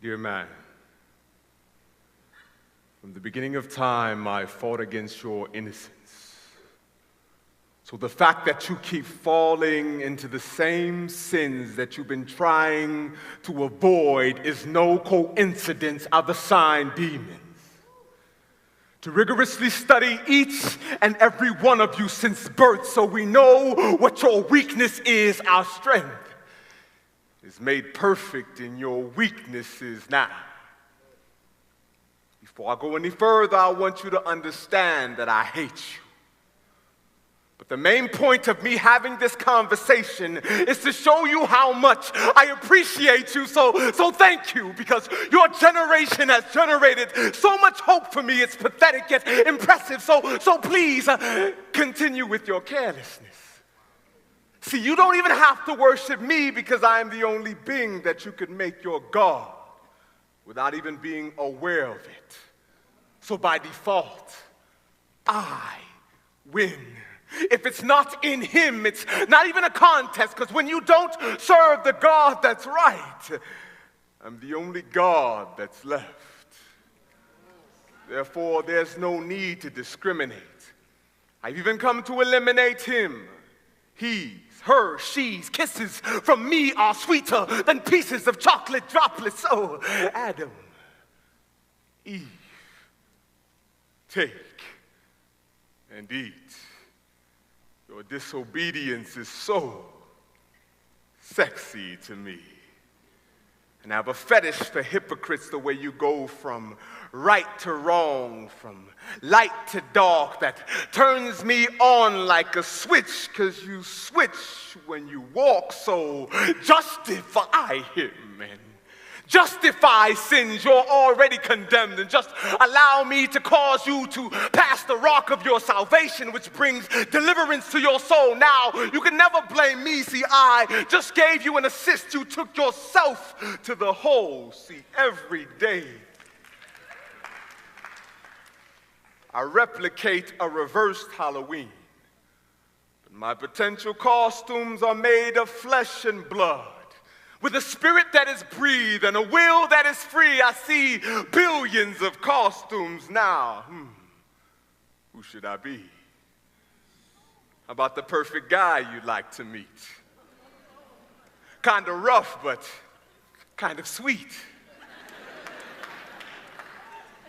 Dear man, from the beginning of time, I fought against your innocence. So the fact that you keep falling into the same sins that you've been trying to avoid is no coincidence. I've assigned demons to rigorously study each and every one of you since birth, so we know what your weakness is. Our strength is made perfect in your weaknesses now. Before I go any further, I want you to understand that I hate you. But the main point of me having this conversation is to show you how much I appreciate you. So thank you, because your generation has generated so much hope for me. It's pathetic yet impressive. So please continue with your carelessness. See, you don't even have to worship me, because I am the only being that you could make your God without even being aware of it. So by default, I win. If it's not in him, it's not even a contest, because when you don't serve the God that's right, I'm the only God that's left. Therefore, there's no need to discriminate. I've even come to eliminate him. He's, her, she's, kisses from me are sweeter than pieces of chocolate droplets. So, Adam, Eve, take and eat. Your disobedience is so sexy to me. And I have a fetish for hypocrites, the way you go from right to wrong, from light to dark, that turns me on like a switch, because you switch when you walk. So justify him and justify sins. You're already condemned, and just allow me to cause you to pass the rock of your salvation, which brings deliverance to your soul. Now, you can never blame me. See, I just gave you an assist. You took yourself to the hole. See, every day I replicate a reversed Halloween, but my potential costumes are made of flesh and blood, with a spirit that is breathed and a will that is free. I see billions of costumes now. Who should I be? How about the perfect guy you'd like to meet? Kind of rough, but kind of sweet.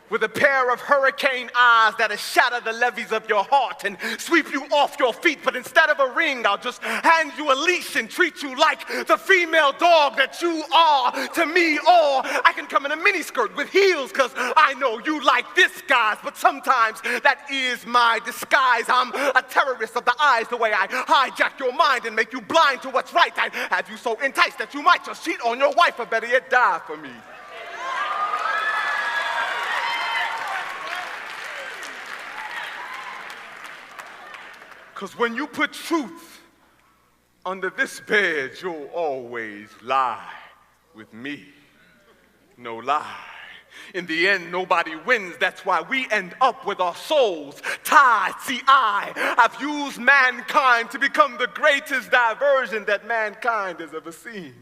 With a pair of hurricane eyes that'll shatter the levees of your heart and sweep you off your feet. But instead of a ring, I'll just hand you a leash and treat you like the female dog that you are to me. Or I can come in a miniskirt with heels, because I know you like this, guys. But sometimes that is my disguise. I'm a terrorist of the eyes, the way I hijack your mind and make you blind to what's right. I have you so enticed that you might just cheat on your wife, or better yet, die for me. Because when you put truth under this bed, you'll always lie with me. No lie. In the end, nobody wins. That's why we end up with our souls tied. See, I have used mankind to become the greatest diversion that mankind has ever seen.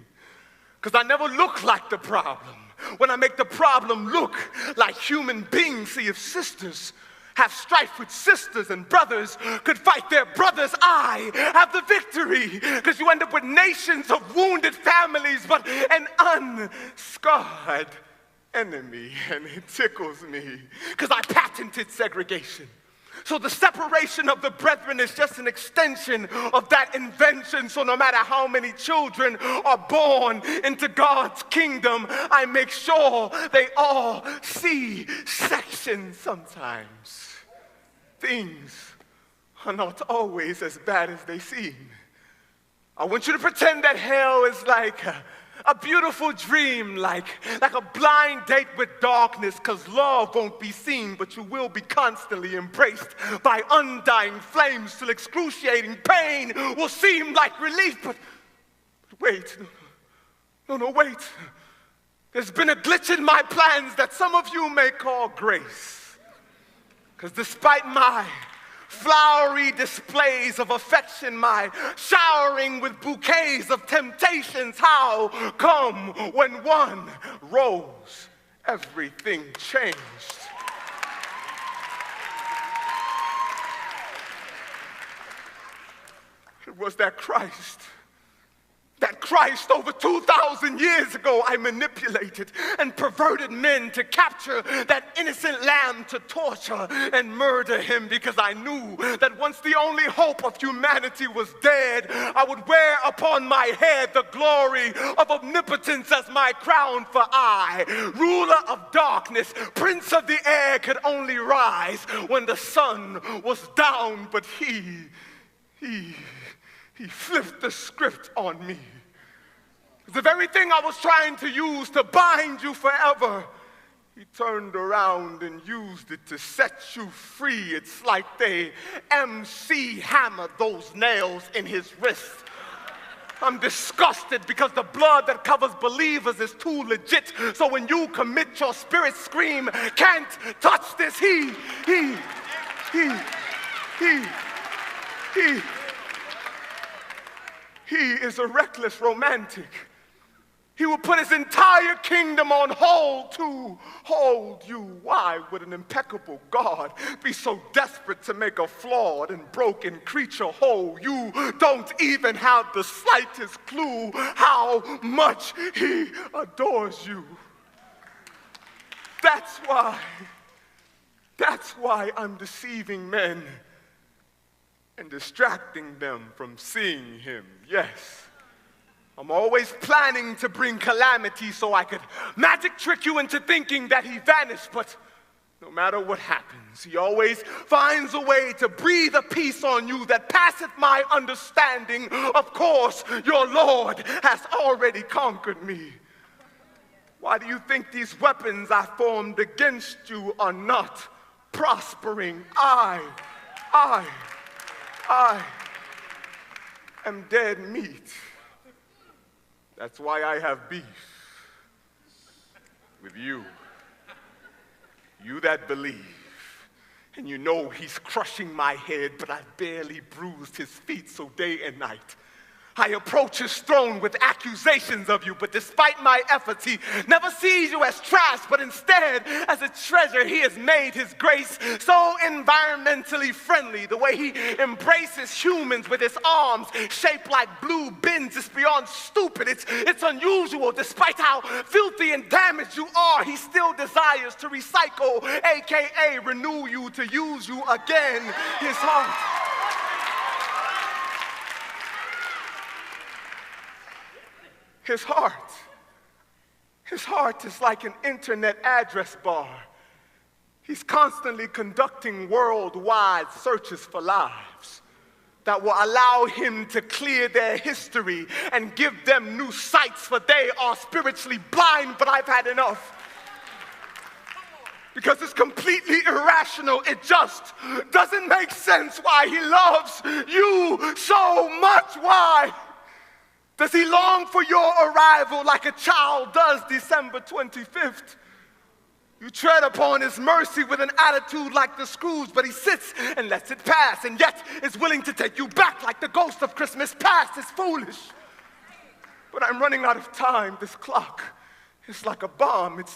Because I never look like the problem. When I make the problem look like human beings. See, if sisters have strife with sisters and brothers could fight their brothers, I have the victory. Because you end up with nations of wounded families, but an unscarred enemy. And it tickles me, because I patented segregation. So the separation of the brethren is just an extension of that invention. So no matter how many children are born into God's kingdom, I make sure they all see section. Sometimes things are not always as bad as they seem. I want you to pretend that hell is like a beautiful dream, like a blind date with darkness, because love won't be seen, but you will be constantly embraced by undying flames till excruciating pain will seem like relief. But wait, no, wait. There's been a glitch in my plans that some of you may call grace. Because despite my flowery displays of affection, my showering with bouquets of temptations. How come when one rose, everything changed? It was that Christ over 2,000 years ago I manipulated and perverted men to capture that innocent lamb, to torture and murder him, because I knew that once the only hope of humanity was dead, I would wear upon my head the glory of omnipotence as my crown. For I, ruler of darkness, prince of the air, could only rise when the sun was down. But he flipped the script on me. The very thing I was trying to use to bind you forever, he turned around and used it to set you free. It's like they MC hammered those nails in his wrist. I'm disgusted because the blood that covers believers is too legit. So when you commit, your spirit scream, can't touch this. He is a reckless romantic. He will put his entire kingdom on hold to hold you. Why would an impeccable God be so desperate to make a flawed and broken creature whole? You don't even have the slightest clue how much he adores you. That's why I'm deceiving men and distracting them from seeing him. Yes. I'm always planning to bring calamity so I could magic trick you into thinking that he vanished. But no matter what happens, he always finds a way to breathe a peace on you that passeth my understanding. Of course, your Lord has already conquered me. Why do you think these weapons I formed against you are not prospering? I am dead meat. That's why I have beef with you. You that believe. And you know he's crushing my head, but I've barely bruised his feet, so day and night I approach his throne with accusations of you, but despite my efforts, he never sees you as trash, but instead as a treasure. He has made his grace so environmentally friendly. The way he embraces humans with his arms shaped like blue bins is beyond stupid. It's unusual. Despite how filthy and damaged you are, he still desires to recycle, aka renew you, to use you again. His heart. His heart is like an internet address bar. He's constantly conducting worldwide searches for lives that will allow him to clear their history and give them new sights, for they are spiritually blind. But I've had enough. Because it's completely irrational. It just doesn't make sense why he loves you so much. Why does he long for your arrival like a child does December 25th? You tread upon his mercy with an attitude like the Scrooge, but he sits and lets it pass, and yet is willing to take you back like the ghost of Christmas past. It's foolish. But I'm running out of time. This clock is like a bomb. It's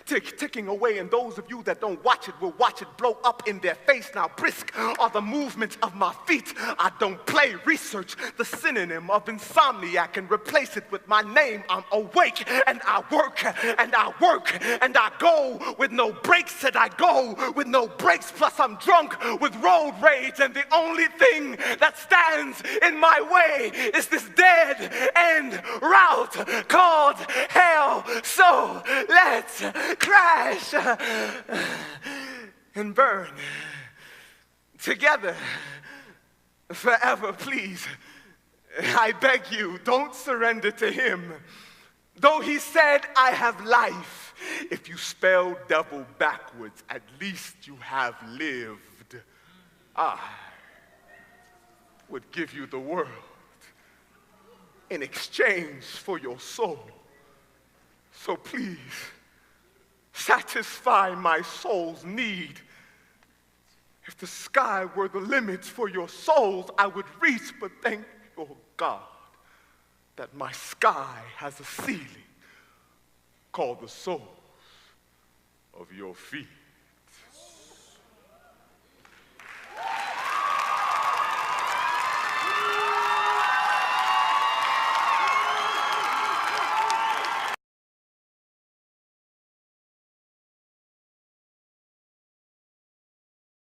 ticking away, and those of you that don't watch it will watch it blow up in their face. Now brisk are the movements of my feet. I don't play. Research the synonym of insomniac and replace it with my name. I'm awake and I work and I work and I go with no breaks. Said I go with no breaks. Plus I'm drunk with road rage, and the only thing that stands in my way is this dead end route called hell. So let's crash and burn together forever. Please, I beg you, don't surrender to him. Though he said, I have life, if you spell devil backwards, at least you have lived. I would give you the world in exchange for your soul. So please, satisfy my soul's need If the sky were the limits for your souls, I would reach, but thank your God that my sky has a ceiling called the soles of your feet.